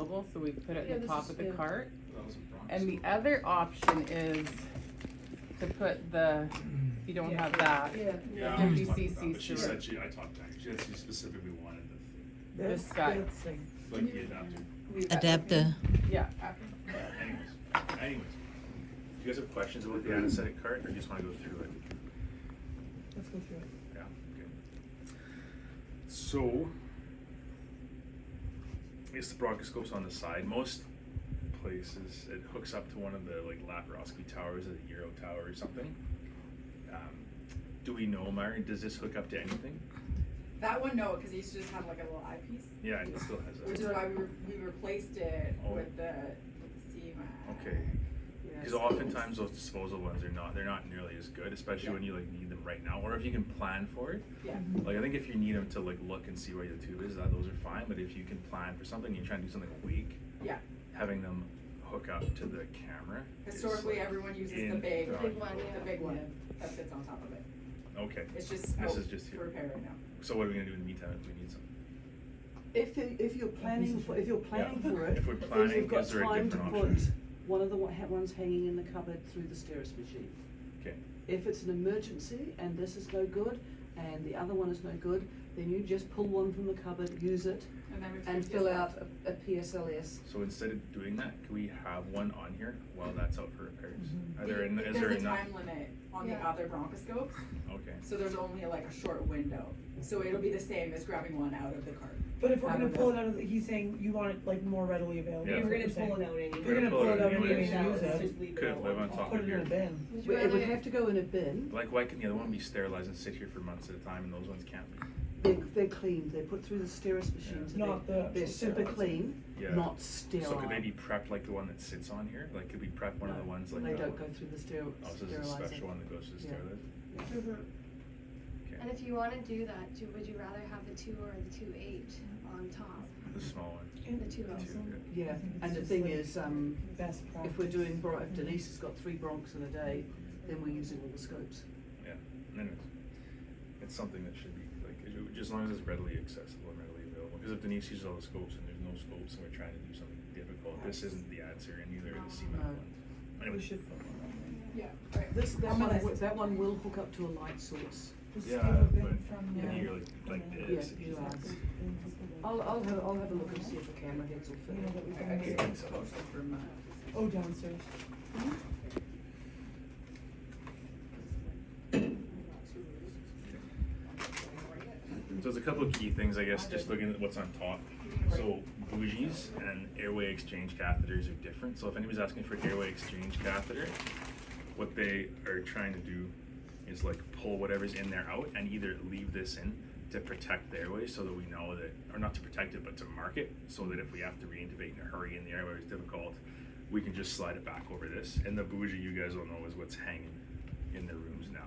available, so we put it in the top of the cart. That was a bronc And the scope. other option is to put the, if you don't have that, Yeah, the I was 50 talking about, cc but she syringe. said I talked to her, she said she specifically wanted the, This guy. like the adapter. Adapter. Yeah. Anyways, do you guys have questions about the anesthetic cart, or you just wanna go through it? Let's go through it. Yeah, okay. So, I guess the bronchoscope's on the side. Most places, it hooks up to one of the like laparoscopy towers, a Euro tower or something. Do we know, Myron, does this hook up to anything? That one, no, because he used to just have like a little eyepiece, Yeah, it still has that. which is why we replaced it Oh. with the CMA. Okay. Because oftentimes those disposal ones they're not nearly as good, especially when you like need them right now, or if you can plan for it. Yeah. Like I think if you need them to like look and see where the tube is, those are fine. But if you can plan for something, you're trying to do something a week, Yeah. having them hook up to the camera. is, Historically, like, everyone uses the invaluable. big one, the big one that sits on top of it. Okay. It's just This out is just for here. repair right now. So what are we gonna do in the meantime if we need some? If you're planning for it, If we're then planning, you've got is there a time to different put option? one of the ones hanging in the cupboard through the Steris machine. Okay. If it's an emergency and this is no good and the other one is no good, then you just pull one from the cupboard, use it, And then we and take fill this out a PSLS. So instead of doing that, can we have one on here while that's out for repairs? Are there is There's there a enough? time limit on the Yeah. other bronchoscopes, Okay. so there's only like a short window. So it'll be the same as grabbing one out of the cart. But if we're I gonna don't pull know. it out of, he's saying you want it like more readily available. Yeah. is We're what gonna you're saying. out anyway. We're gonna pull it out anyway anyways. and use it. Could live on top Put of it in a your. bin. Would you It would rather- have to go in a bin. Like why can the other one be sterilized and sit here for months at a time and those ones can't be? They're clean, they're put through the Steris machines. and Not they're the super sterilizing. clean, Yeah. not sterile. So could they be prepped like the one that sits on here? Like could we prep one of the ones like They that don't one? go through the Oh, so there's a sterilizing. special one that goes to the Yeah. sterilizer? Okay. And if you wanna do that, would you rather have the 2 or the 2.8 on top? The small one. The 2.0. Two, Yeah, I think it's and the just thing like is, Best practice. if we're doing, if Denise has got 3 bronchs in a day, then we're using all the scopes. Yeah. Anyways, it's something that should be like as long as it's readily accessible and readily available. Because if Denise uses all the scopes and there's no scopes and we're trying to do something difficult, this isn't the answer and neither are the CMAC No. ones. We Anyways. should put one on there. Yeah, right. That one will hook up to a light source. Just Yeah, have a bin but from in the- here like this. Yeah, you are. I'll have a look and see if the camera heads will fit. You know that we've I done can this. get closer from Oh, downstairs. So there's a couple of key things, I guess, just looking at what's on top. So bougies and airway exchange catheters are different. So if anybody's asking for an airway exchange catheter, what they are trying to do is like pull whatever's in there out and either leave this in to protect the airway so that we know that, or not to protect it, but to mark it so that if we have to reintubate in a hurry and the airway is difficult, we can just slide it back over this. And the bougie, you guys all know, is what's hanging in the rooms now.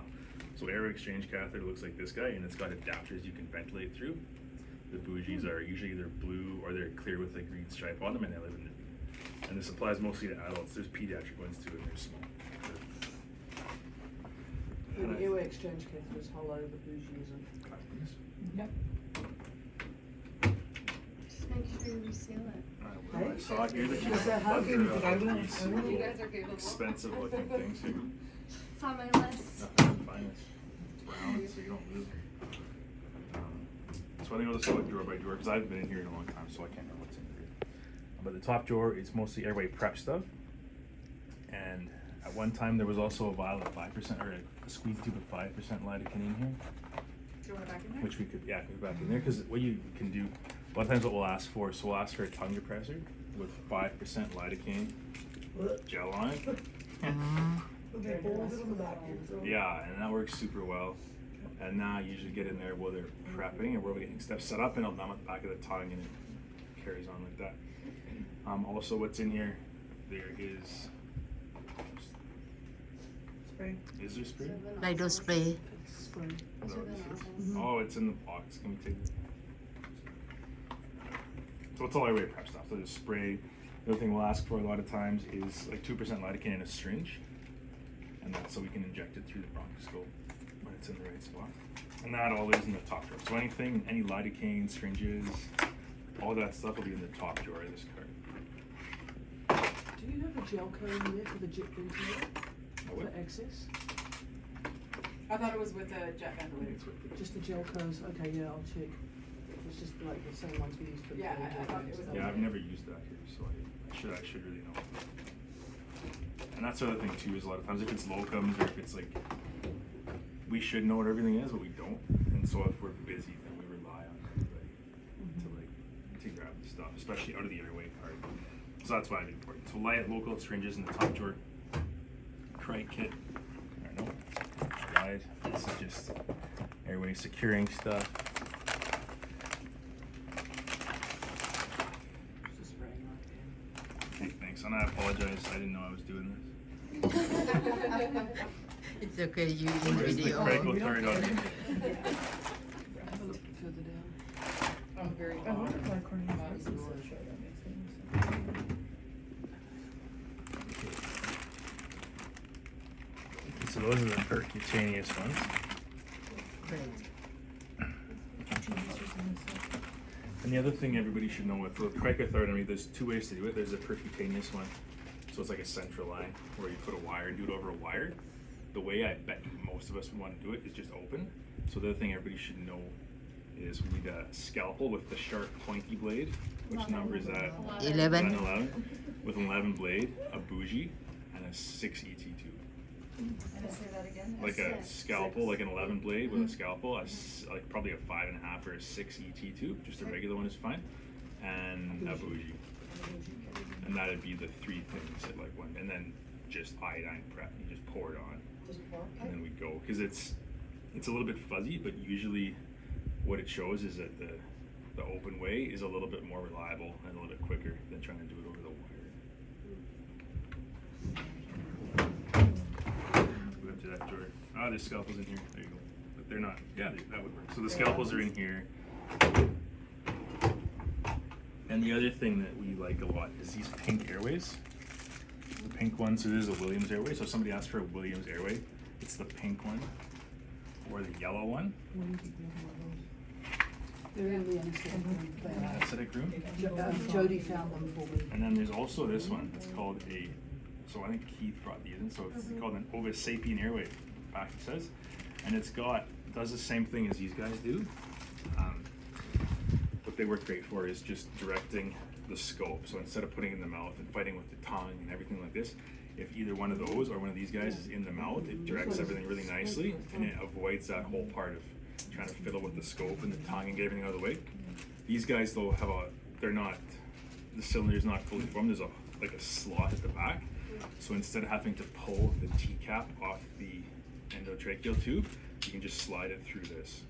So airway exchange catheter looks like this guy, and it's got adapters you can ventilate through. The bougies are usually either blue or they're clear with a green stripe on them, and they live in the, and this applies mostly to adults. There's pediatric ones too, and they're small. The airway exchange catheter is hollow, the bougie isn't. Yep. Just make sure you reseal it. I saw here that you Is that how bunch good? of I will. these I will. little You guys are capable. expensive looking things here. It's on my list. Nothing finest. It's brown, so you don't lose it. So I think I'll just go drawer by drawer because I've been in here in a long time, so I can't remember what's in here. But the top drawer is mostly airway prep stuff. And at one time there was also a vial of 5% or a squeeze tube of 5% lidocaine in here, Do you want it back in there? which we could put back in there because what you can do, a lot of times what we'll ask for, so we'll ask for a tongue depressor with 5% lidocaine gel on it. Okay, hold it on the back here. Yeah, and that works super well. And now you usually get in there while they're prepping or while we're getting stuff set up, and it'll numb at the back of the tongue, and it carries on like that. Also, what's in here? There is. Spray. Is there spray? Lido spray. Spray. Those are the nozzles. Oh, it's in the box. Can we take it? So it's all airway prep stuff. So there's spray. The other thing we'll ask for a lot of times is like 2% lidocaine in a syringe, and that's so we can inject it through the bronchoscope when it's in the right spot. And that all is in the top drawer. So anything, any lidocaine, syringes, all that stuff will be in the top drawer of this cart. gel cone there for the jet ventilator, Oh, for access? I thought it was with the jet ventilator. It's with the- Just the gel cones, okay, yeah, I'll check. It's just like the same ones we used for the. Yeah, I thought it was Yeah, I've never used that here, so I should really know. And that's the other thing too, is a lot of times if it's locums or if it's like, we should know what everything is, but we don't. And so if we're busy, then we rely on everybody to grab the stuff, especially out of the airway part. So that's why it's important. So light local syringes in the top drawer. Crite kit. I don't know. Slide. This is just airway securing stuff. Just a spraying knife. Okay, thanks. And I apologize. I didn't know I was doing this. It's okay, you in Where's the video. critical third on? Have a look further down. I'm very I wonder fond why of Cornelius is yours. so that makes things. So those are the percutaneous ones. And the other thing everybody should know with the cricothyrotomy, there's two ways to do it. There's a percutaneous one, so it's like a central line where you put a wire and do it over a wire. The way I bet most of us would want to do it is just open. So the other thing everybody should know is we need a scalpel with the sharp pointy blade. Which number is that? 11. 11. With an 11 blade, a bougie, and a 6 ET tube. And I say that again? Like a scalpel, like an 11 blade with a scalpel, like probably a 5.5 or a 6 ET tube, just a regular one is fine, and a bougie. And that'd be the three things at like one, and then just iodine prep, you just pour it on, and then we go. Because it's a little bit fuzzy, but usually what it shows is that the open way is a little bit more reliable and a little bit quicker than trying to do it over the wire. Go up to that drawer. Ah, there's scalpels in here. There you go. But they're not. Yeah, that would work. So the scalpels are in here. And the other thing that we like a lot is these pink airways. The pink one, so this is a Williams airway. So if somebody asks for a Williams airway, it's the pink one or the yellow one. They're in the anesthetic room. They are. Anesthetic room. Jody found them for me. And then there's also this one. It's called a, so I think Keith brought these in. So it's called an Ovis Sapien airway, back it says. And it's does the same thing as these guys do. What they work great for is just directing the scope. So instead of putting it in the mouth and fighting with the tongue and everything like this, if either one of those or one of these guys is in the mouth, it directs everything really nicely and it avoids that whole part of trying to fiddle with the scope and the tongue and get everything out of the way. These guys though the cylinder's not fully formed, there's like a slot at the back. So instead of having to pull the T-cap off the endotracheal tube, you can just slide it through this.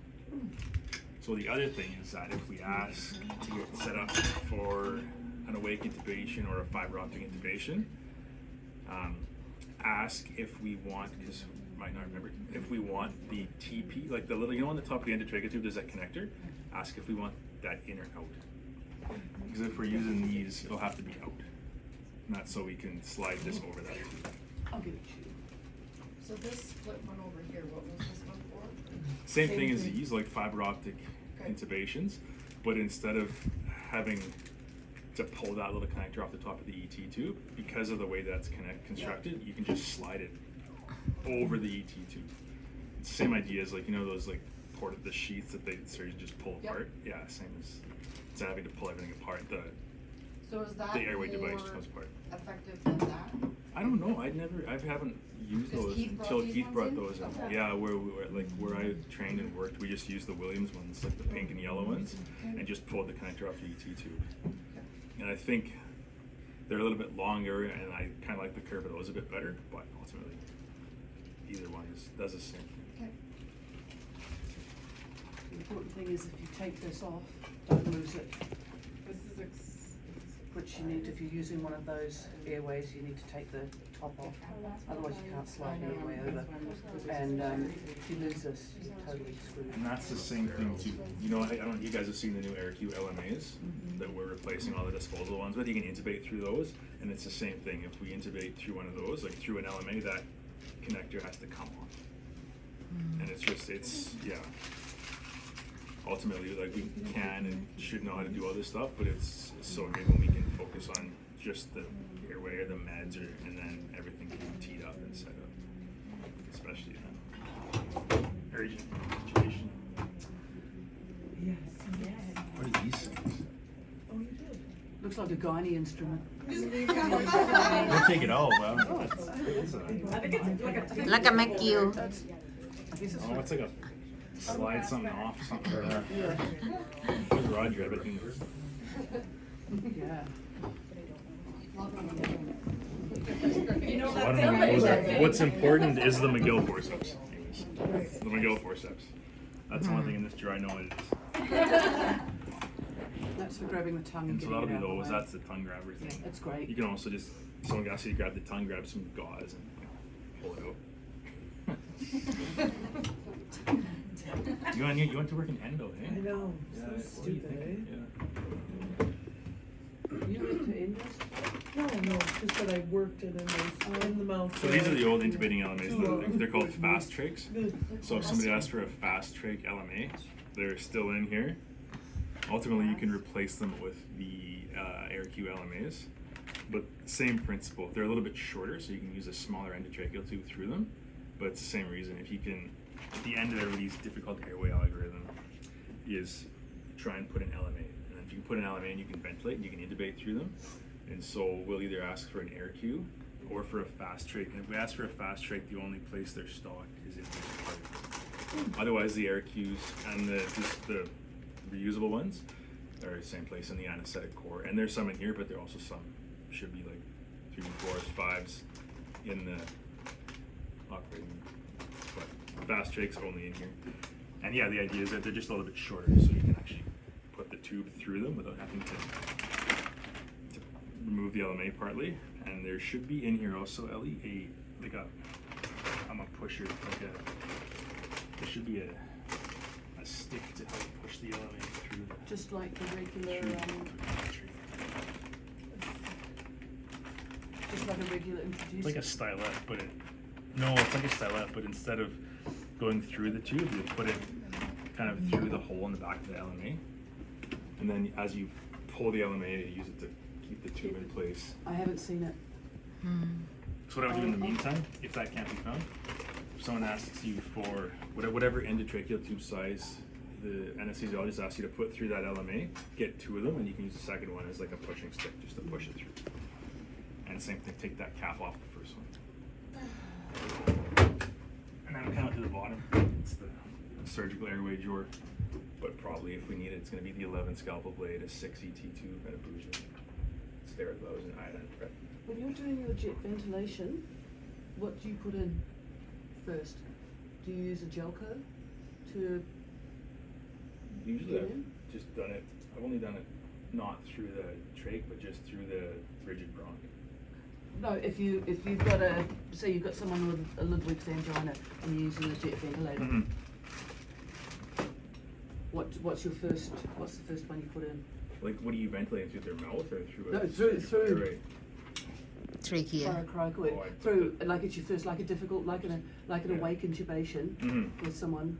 So the other thing is that if we ask to get set up for an awake intubation or a fiber optic intubation, ask if we want, because you might not remember, if we want the TP, like the little, on the top of the endotracheal tube, there's that connector. Ask if we want that in or out. Because if we're using these, it'll have to be out. And that's so we can slide this over that tube. I'll give it to you. So this split one over here, what was this one for? Same thing as these, like fiber optic intubations, but instead of having to pull that little connector off the top of the ET tube, because of the way that's constructed, you can just slide it over the ET tube. It's the same idea as those the sheaths that surgeons just pull apart. Yeah, same as instead of having to pull everything apart, So is that the airway device more just comes apart. effective than that? I don't know. I haven't used Because those Keith brought until these Keith ones brought in? those in. Okay. Yeah, where I trained and worked, we just used the Williams ones, like the pink and yellow ones, and just pulled the connector off the ET tube. And I think they're a little bit longer, and I kind of like the curve of those a bit better, but ultimately, either one does the same thing. Okay. The important thing is if you take this off, don't lose it. This is Which you need, if you're using one of those airways, you need to take the top off. Otherwise you can't slide the airway over. And if you lose this, you're totally screwed. And that's the same thing too. I don't know, you guys have seen the new AirQ LMAs that we're replacing all the disposable ones with. You can intubate through those, and it's the same thing. If we intubate through one of those, like through an LMA, that connector has to come off. And ultimately, we can and should know how to do all this stuff, but it's so great when we can focus on just the airway or the meds, and then everything can be teed up and set up, especially urgent situation. What are these things? Looks like a gynae instrument. We'll take it all, but I don't know. It's I think it's like a. Like a McU. I guess it's oh, it's like a slide something off something. yeah. Where's Roger? I bet he knows. Yeah. You know, So I don't know what's important is the McGill forceps. The McGill forceps. That's the one thing in this drawer I know it is. That's for grabbing the tongue. And so getting that'll it be out of the those. way. That's the tongue grabber Yeah, thing. that's great. You can also just someone asks you to grab the tongue, grab some gauze and pull it out. You went to work in endo, eh? I know, Yeah, so what are you stupid, thinking? eh? Yeah. You went to Indus? No, just that I worked it in the mouth. So these are the old intubating LMAs. They're called fast trachs. Good. So if somebody asks for a fast trach LMA, they're still in here. Ultimately, you can replace them with the AirQ LMAs, but same principle. They're a little bit shorter, so you can use a smaller endotracheal tube through them. But it's the same reason. If you can, at the end of everybody's difficult airway algorithm, is try and put an LMA. And if you can put an LMA and you can ventilate, and you can intubate through them. And so we'll either ask for an AirQ or for a fast trach. And if we ask for a fast trach, the only place they're stocked is in this part. Otherwise, the AirQs and the reusable ones are the same place in the anesthetic core. And there's some in here, but there are also some, should be like 3s, 4s, 5s in the operating room. But fast trachs only in here. And yeah, the idea is that they're just a little bit shorter, so you can actually put the tube through them without having to remove the LMA partly. And there should be in here also, Ellie, I'm a pusher, there should be a stick to help push the LMA through the Just like the regular, just like a regular introducer. It's like a stylet, but it's like a stylet, but instead of going through the tube, you put it kind of through the hole in the back of the LMA. And then as you pull the LMA, you use it to keep the tube in place. I haven't seen it. So what I would do in the meantime, if that can't be found, if someone asks you for whatever endotracheal tube size the anesthesiologist asks you to put through that LMA, get 2 of them, and you can use the second one as like a pushing stick just to push it through. And same thing, take that cap off the first one. And then come out to the bottom. It's the surgical airway drawer, but probably if we need it, it's going to be the 11 scalpel blade, a 6 ET tube, and a bougie. Steroid gloves and iodine prep. When you're doing your jet ventilation, what do you put in first? Do you use a gelco to Usually get I've in? just done it, I've only done it not through the trach, but just through the rigid bronch. No, if you've got say you've got someone with a Ludwig's angina and you're using a jet ventilator, Mm-hmm. what's the first one you put in? Like, what are you ventilating through their mouth or through? No, through. Airway? Trachea. Coracoid. Oh, I Through, put like it's your first, like an Yeah. awake intubation Mm-hmm. with someone.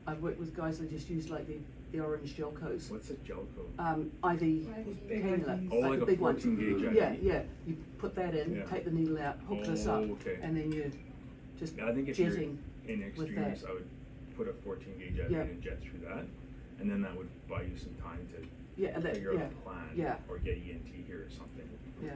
I've worked with guys that just use like the orange gelcos. What's a gel coat? IV big cannula, IVs. Oh, like the a big one. 14 gauge Yeah, IV. yeah. You put that in, Yeah. take the needle out, hook this up, Oh, okay. and then you just Yeah, I think if jetting. you're in with extremes, that. I would put a 14 gauge IV Yeah. and jet through that, and then that would buy you some time to Yeah, and that, figure yeah, out a plan, yeah. or get ENT here or something. yeah.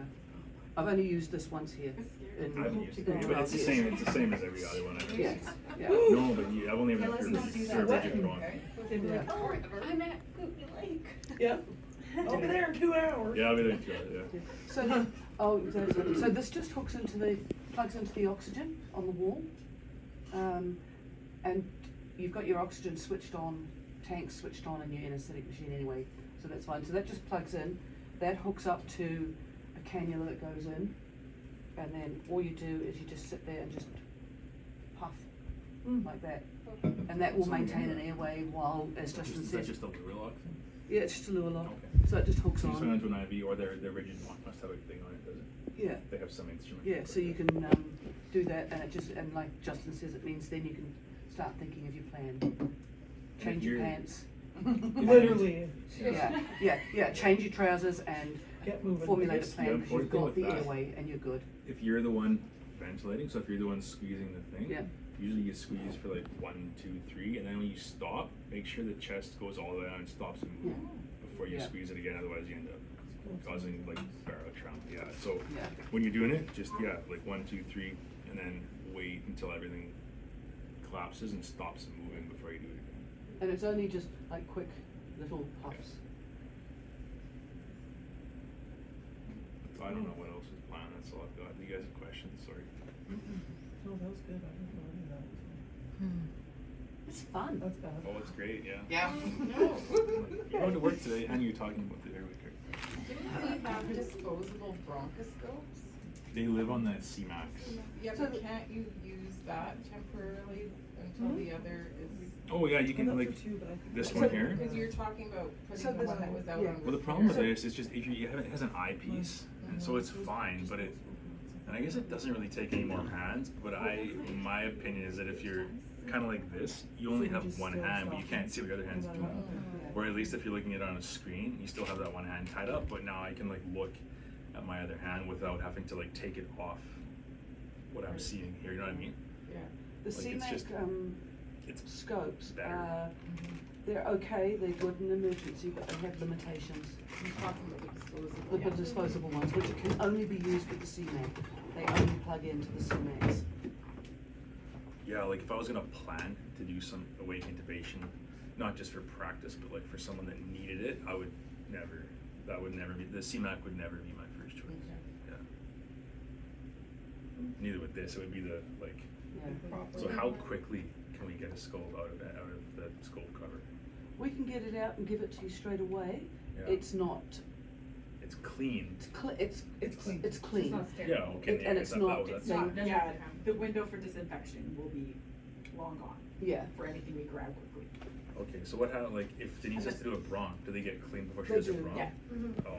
I've only used this once here. In, I haven't used it, in but 12 it's the years. same. It's the same as every other one I've ever Yeah, used. yeah. No, but I've only ever done let's not do for that. rigid bronch. Yeah. Oh, I'm at Kootenai Lake. Yeah, I'll be there in 2 hours. Yeah, I'll be there too. Yeah. So, so this just plugs into the oxygen on the wall, and you've got your oxygen switched on, tanks switched on in your anaesthetic machine anyway, so that's fine. So that just plugs in, that hooks up to a cannula that goes in, and then all you do is you just sit there and just puff like that, and that will maintain an airway while, as Justin Is that said, just a Lurlock thing? yeah, it's just a little lock, Okay. so it just hooks So you send on. it to an IV, or their rigid bronch must have a thing on it, does it? Yeah. They have some instrument. Yeah, so you can do that, and it just, and like Justin says, it means then you can start thinking of your plan. Change your you're- pants. Literally, Yeah, change your trousers and get moving. formulate a The plan, because you've important thing got with the that- airway and you're good. If you're the one ventilating, so if you're the one squeezing the thing, Yeah. usually you squeeze for like 1, 2, 3, and then when you stop, make sure the chest goes all the way down and stops moving before you Yeah. squeeze it again. Otherwise, you end up causing like barotrauma. Yeah. So Yeah. when you're doing it, just like 1, 2, 3, and then wait until everything collapses and stops moving before you do it again. And it's only just like quick little puffs. I don't know what else is planned. That's all I've got. You guys have questions? Sorry. No, that was good, I didn't know any of that, It's fun. that's bad. Oh, it's great. Yeah. Yeah. No. You're going to work today, and you're talking about the airway care. Didn't we have disposable bronchoscopes? They live on the C-Max. Yeah, So but the- can't you use that temporarily until the other is? Oh yeah, you can Well, like that's for two, but I think this that's- one here. Because you're talking about So putting the there's one that was out yeah. on. Well, the problem with So- this is just if you have it has an eyepiece, and so it's fine, but it, and I guess it doesn't really take any more hands. But my opinion is that if you're kind of like this, you only have one hand, but you can't see what your other hand's doing. Or at least if you're looking at it on a screen, you still have that one hand tied up. But now I can like look at my other hand without having to like take it off what I'm seeing here. You know what I mean? Yeah. The Like, it's CMAC just- It's It's scopes, better. they're okay, they're good in emergency, but they have limitations. I'm talking about the disposable. The disposable ones, which can only be used with the CMAC, they only plug into the CMACs. yeah, like if I was gonna plan to do some awake intubation, not just for practice, but like for someone that needed it, I would never. That would never be the CMAC would never be my first choice. Yeah. Neither would this. It would be the like. Yeah. So how quickly can we get a scope out of the scope cover? We can get it out and give it to you straight away. Yeah. It's not, It's clean. it's clean. it's clean. Yeah. Okay. And it's not- It's They- not, yeah, the window for disinfection will be long gone Yeah, for anything we grab quickly. Okay. So what happens? Like if Denise has to do a bronch, do they get clean before she They does a do, bronch? yeah. Oh.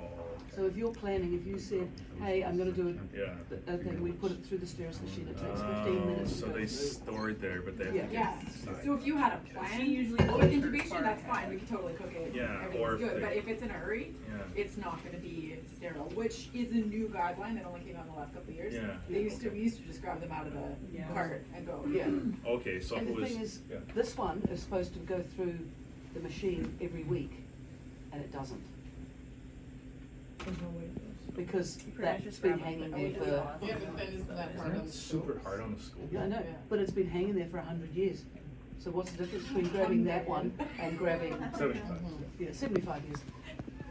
so if you're planning, if you said, hey, I'm gonna do Yeah. a thing, we put it through the sterile machine, it takes 15 minutes to So go they through. store it there, but they have to Yeah. get Yeah, so if you had a plan with intubation, that's fine, we can totally cook it, Yeah, everything's or if good, they- but if it's in a hurry, Yeah. it's not gonna be sterile, which is a new guideline that only came out in the last couple of years. Yeah. We used to just grab them out of the cart and go. Yeah, Okay. So if and it the was. thing is, Yeah. this one is supposed to go through the machine every week, and it doesn't, There's no way it goes. because pretty much that's just been grab it, hanging but there we for, just- Yeah, but then isn't that hard Isn't on it the super scope? hard on the scope? yeah, I know, Yeah. but it's been hanging there for 100 years. So what's the difference between grabbing that one and grabbing, 75. yeah, 75 years,